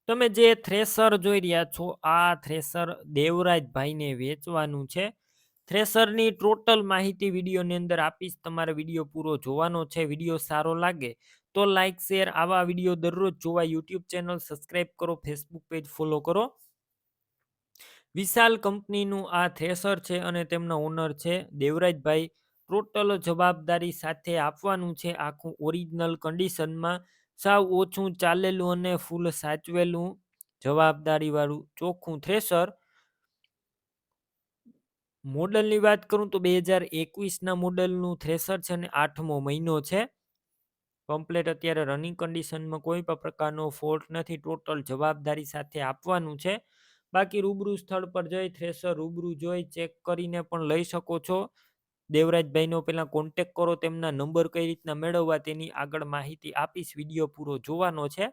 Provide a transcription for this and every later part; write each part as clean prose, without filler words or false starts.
તમે જે થ્રેસર જોઈ રહ્યા છો આ થ્રેસર દેવરાજભાઈને વેચવાનું છે. થ્રેસરની ટોટલ માહિતી વિડીયોની અંદર આપીશ. તમારે વિડીયો પૂરો જોવાનો છે. વિડીયો સારો લાગે તો લાઈક શેર, આવા વિડીયો દરરોજ જોવા યુટ્યુબ ચેનલ સબસ્ક્રાઈબ કરો, ફેસબુક પેજ ફોલો કરો. વિશાલ કંપનીનું આ થ્રેસર છે અને તેમના ઓનર છે દેવરાજભાઈ. ટોટલ જવાબદારી સાથે આપવાનું છે, આખું ઓરિજિનલ કન્ડિશનમાં, સાવ ઓછું ચાલેલું અને ફૂલ સાચવેલું જવાબદારીવાળું ચોખ્ખું થ્રેસર. મોડલની વાત કરું તો 2021ના મોડલનું થ્રેસર છે અને 8મો મહિનો છે. કમ્પ્લેટ અત્યારે રનિંગ કન્ડિશનમાં, કોઈ પણ પ્રકારનો ફોલ્ટ નથી. ટોટલ જવાબદારી સાથે આપવાનું છે. બાકી રૂબરૂ સ્થળ પર જઈ થ્રેસર રૂબરૂ જોઈ ચેક કરીને પણ લઈ શકો છો. દેવરાજભાઈનો પહેલાં કોન્ટેક કરો. તેમના નંબર કઈ રીતના મેળવવા તેની આગળ માહિતી આપીશ. વિડીયો પૂરો જોવાનો છે.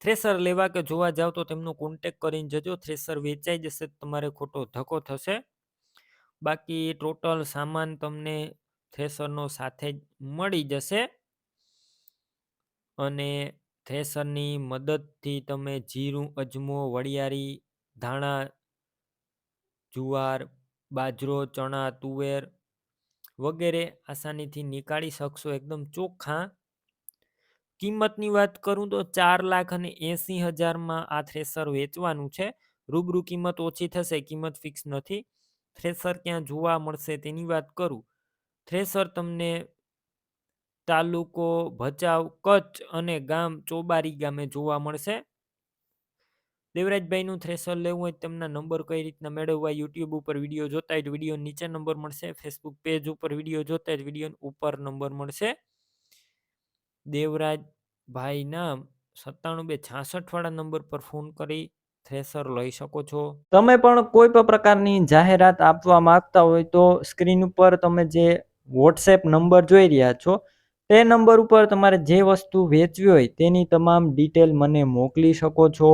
થ્રેસર લેવા કે જોવા જાવ તો તેમનો કોન્ટેક કરીને જજો. થ્રેસર વેચાઈ જશે તમારે ખોટો ધક્કો થશે. બાકી ટોટલ સામાન તમને થ્રેસરનો સાથે જ મળી જશે અને થ્રેસરની મદદથી તમે જીરું, અજમો, વરિયાળી, ધાણા, જુવાર, બાજરો, ચણા, તુવેર વગેરે આસાનીથી નીકાળી શકશો એકદમ ચોખ્ખા. કિંમતની વાત કરું તો 4,80,000માં આ થ્રેસર વેચવાનું છે. રૂબરૂ કિંમત ઓછી થશે, કિંમત ફિક્સ નથી. થ્રેસર ક્યાં જોવા મળશે તેની વાત કરું. થ્રેસર તમને તાલુકો ભચાઉ, કચ્છ અને ગામ ચોબારી ગામે જોવા મળશે. દેવરાજભાઈનું થ્રેસર લેવું હોય તેમના નંબર કઈ રીતના મેળવવા, યુટ્યુબ ઉપર વિડીયો જોતા હોય તો વિડીયો નીચે નંબર મળશે, ફેસબુક પેજ ઉપર વિડીયો જોતા હોય વિડીયો ઉપર નંબર મળશે. દેવરાજભાઈના 97 266 વાળા નંબર પર ફોન કરી થ્રેસર લઈ શકો છો. તમે પણ કોઈ પણ પ્રકારની જાહેરાત આપવા માંગતા હોય તો સ્ક્રીન ઉપર તમે જે વોટ્સએપ નંબર જોઈ રહ્યા છો તે નંબર ઉપર તમારે જે વસ્તુ વેચવી હોય તેની તમામ ડિટેલ મને મોકલી શકો છો.